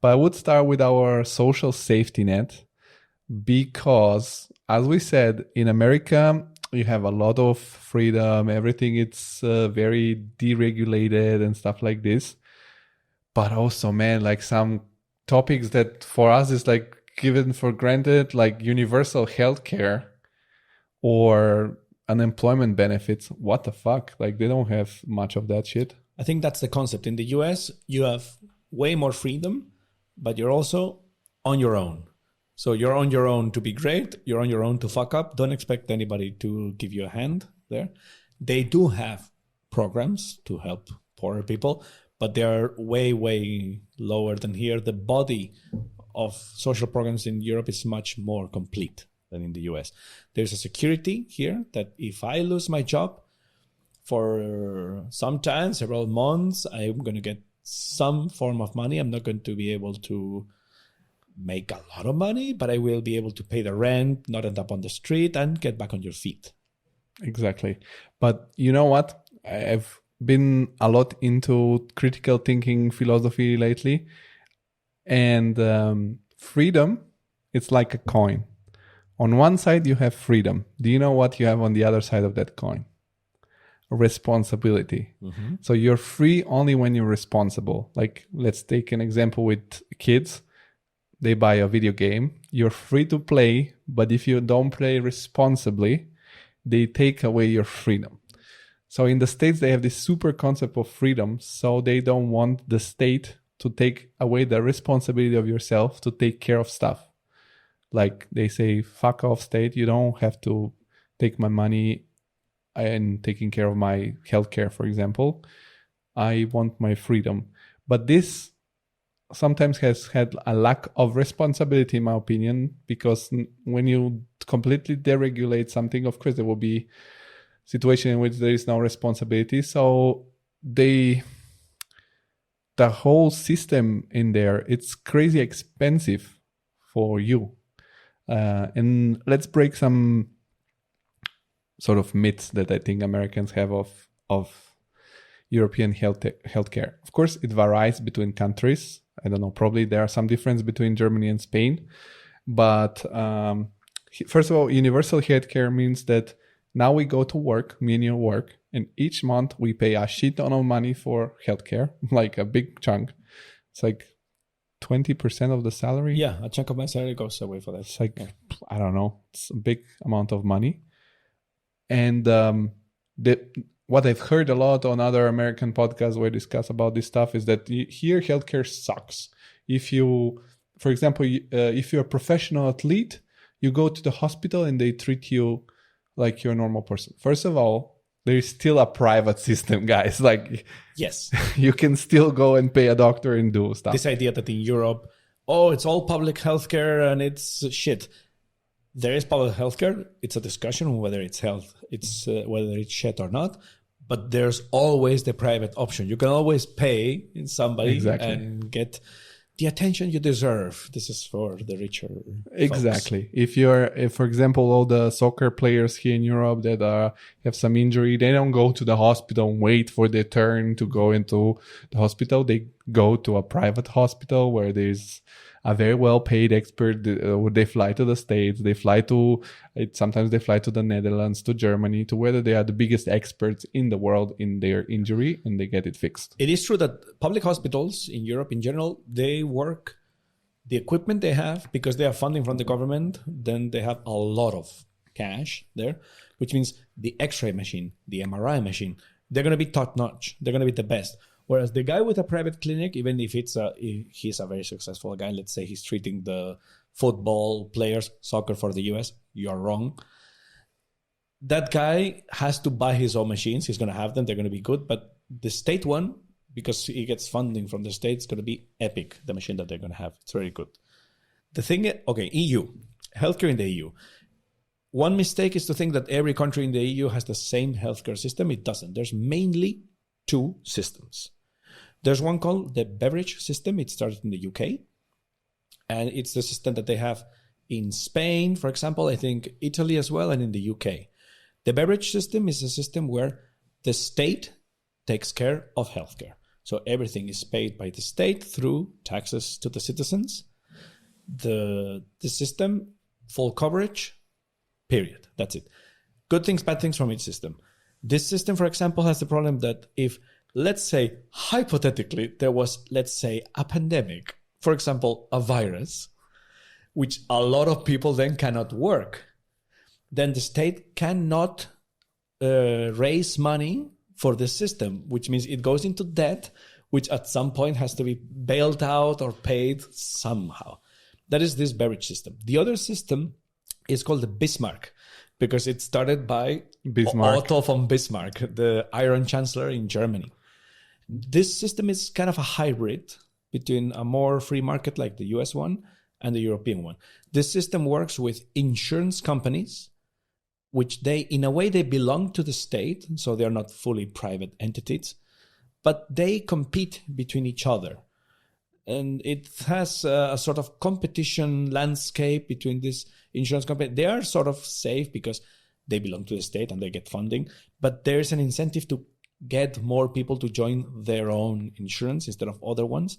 But I would start with our social safety net because, as we said, in America, you have a lot of freedom. Everything it's very deregulated and stuff like this. But also, man, like some topics that for us is like given for granted, like universal healthcare or unemployment benefits. What the fuck? Like they don't have much of that shit. I think that's the concept. In the US, you have way more freedom, but you're also on your own. So you're on your own to be great. You're on your own to fuck up. Don't expect anybody to give you a hand there. They do have programs to help poorer people, but they are way, way lower than here. The body of social programs in Europe is much more complete than in the US. There's a security here that if I lose my job for some time, several months, I'm going to get some form of money. I'm not going to be able to make a lot of money, but I will be able to pay the rent, not end up on the street, and get back on your feet. Exactly. But you know what? I've been a lot into critical thinking philosophy lately. And freedom, it's like a coin. On one side, you have freedom. Do you know what you have on the other side of that coin? Responsibility. Mm-hmm. So you're free only when you're responsible. Like, let's take an example with kids. They buy a video game. You're free to play, but if you don't play responsibly, they take away your freedom. So in the States, they have this super concept of freedom. So they don't want the state to take away the responsibility of yourself to take care of stuff. Like they say, fuck off, state. You don't have to take my money and taking care of my healthcare, for example. I want my freedom. But this sometimes has had a lack of responsibility, in my opinion, because when you completely deregulate something, of course, there will be a situation in which there is no responsibility. So the whole system in there, it's crazy expensive for you. And let's break some sort of myths that I think Americans have of European healthcare. Of course, it varies between countries. I don't know, probably there are some difference between Germany and Spain. But first of all, universal healthcare means that now we go to work, me and you work, and each month we pay a shit ton of money for healthcare, like a big chunk. It's like 20% of the salary. Yeah, a chunk of my salary goes away for that. It's like, I don't know, it's a big amount of money. And what I've heard a lot on other American podcasts where they discuss about this stuff is that here healthcare sucks. If you, for example, if you're a professional athlete, you go to the hospital and they treat you like you're a normal person. First of all, there is still a private system, guys. Like, yes, you can still go and pay a doctor and do stuff. This idea that in Europe, it's all public healthcare and it's shit. There is public healthcare. It's a discussion on whether it's health, whether it's shit or not. But there's always the private option. You can always pay in somebody and get the attention you deserve. This is for the richer Exactly. folks. If, for example, all the soccer players here in Europe that have some injury, they don't go to the hospital and wait for their turn to go into the hospital. They go to a private hospital where there's a very well-paid expert. They fly to the States. Sometimes they fly to the Netherlands, to Germany, to whether they are the biggest experts in the world in their injury, and they get it fixed. It is true that public hospitals in Europe in general, they work, the equipment they have, because they have funding from the government, then they have a lot of cash there, which means the X-ray machine, the MRI machine, they're going to be top-notch. They're going to be the best. Whereas the guy with a private clinic, even if he's a very successful guy, let's say he's treating the football players, soccer for the US, you're wrong. That guy has to buy his own machines. He's going to have them. They're going to be good. But the state one, because he gets funding from the state, it's going to be epic, the machine that they're going to have. It's very good. The thing, EU, healthcare in the EU. One mistake is to think that every country in the EU has the same healthcare system. It doesn't. There's mainly two systems. There's one called the beverage system. It started in the UK. And it's the system that they have in Spain, for example, I think Italy as well, and in the UK. The beverage system is a system where the state takes care of healthcare. So everything is paid by the state through taxes to the citizens. The system, full coverage, period. That's it. Good things, bad things from each system. This system, for example, has the problem that if, let's say, hypothetically, there was, let's say, a pandemic, for example, a virus, which a lot of people then cannot work, then the state cannot raise money for the system, which means it goes into debt, which at some point has to be bailed out or paid somehow. That is this beverage system. The other system is called the Bismarck, because it started by Otto von Bismarck, the Iron Chancellor in Germany. This system is kind of a hybrid between a more free market like the US one and the European one. This system works with insurance companies, which in a way, they belong to the state, so they're not fully private entities, but they compete between each other. And it has a sort of competition landscape between this insurance company. They are sort of safe because they belong to the state and they get funding, but there's an incentive to get more people to join their own insurance instead of other ones.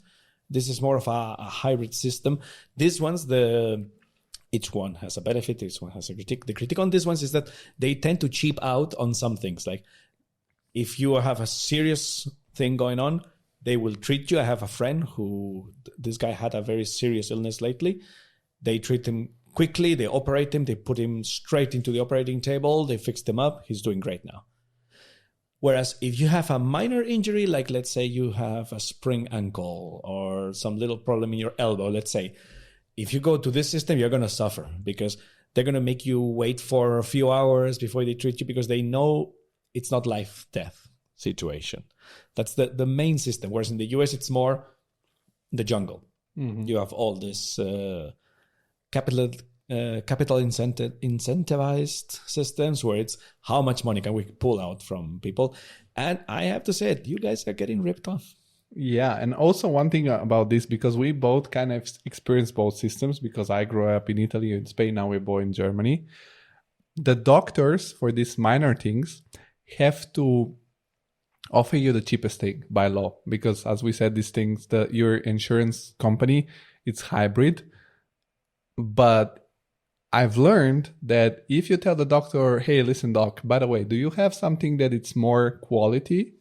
This is more of a hybrid system. These ones, each one has a benefit, each one has a critique. The critique on these ones is that they tend to cheap out on some things. Like if you have a serious thing going on, they will treat you. I have a friend who, this guy had a very serious illness lately. They treat him quickly, they operate him, they put him straight into the operating table, they fixed him up, he's doing great now. Whereas if you have a minor injury, like let's say you have a sprained ankle or some little problem in your elbow, let's say, if you go to this system, you're going to suffer because they're going to make you wait for a few hours before they treat you because they know it's not life-death situation. That's the main system. Whereas in the US, it's more the jungle. Mm-hmm. You have all this capital incentivized systems where it's how much money can we pull out from people. And I have to say it, you guys are getting ripped off. Yeah, and also one thing about this, because we both kind of experienced both systems, because I grew up in Italy and Spain, now we're both in Germany. The doctors for these minor things have to offer you the cheapest thing by law, because as we said, these things, your insurance company, it's hybrid. But I've learned that if you tell the doctor, hey, listen, doc, by the way, do you have something that it's more quality,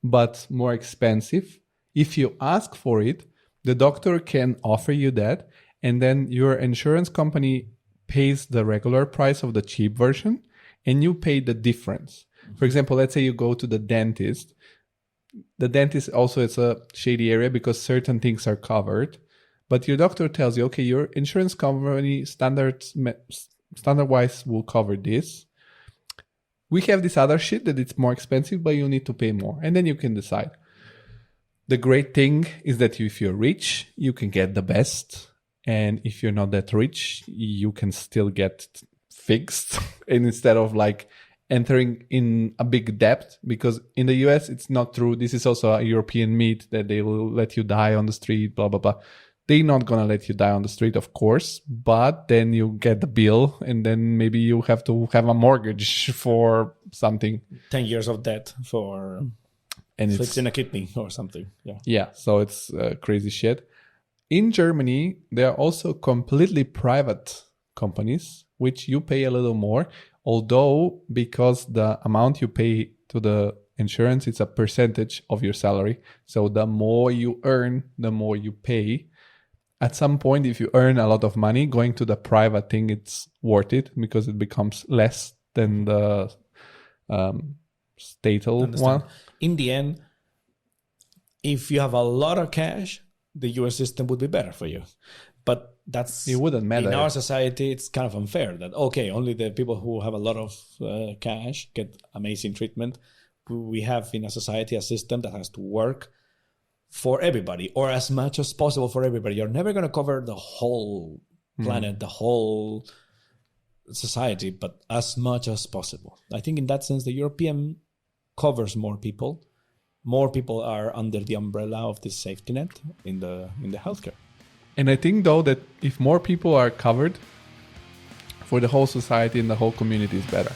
but more expensive? If you ask for it, the doctor can offer you that. And then your insurance company pays the regular price of the cheap version and you pay the difference. For example, let's say you go to the dentist. The dentist also is a shady area because certain things are covered. But your doctor tells you, okay, your insurance company standard-wise will cover this. We have this other shit that it's more expensive, but you need to pay more. And then you can decide. The great thing is that if you're rich, you can get the best. And if you're not that rich, you can still get fixed. And instead of like entering in a big debt, because in the US, it's not true. This is also a European myth that they will let you die on the street, blah, blah, blah. They're not going to let you die on the street, of course, but then you get the bill and then maybe you have to have a mortgage for something. 10 years of debt for fixing a kidney or something. Yeah, so it's crazy shit. In Germany, there are also completely private companies, which you pay a little more, although because the amount you pay to the insurance is a percentage of your salary. So the more you earn, the more you pay. At some point, if you earn a lot of money, going to the private thing, it's worth it because it becomes less than the statal one. In the end, if you have a lot of cash, the US system would be better for you. But it wouldn't matter. In our society, it's kind of unfair that, okay, only the people who have a lot of cash get amazing treatment. We have in a society a system that has to work for everybody, or as much as possible for everybody. You're never going to cover the whole planet, the whole society, but as much as possible. I think in that sense, the European covers more people. More people are under the umbrella of this safety net in the healthcare. And I think, though, that if more people are covered, for the whole society and the whole community is better.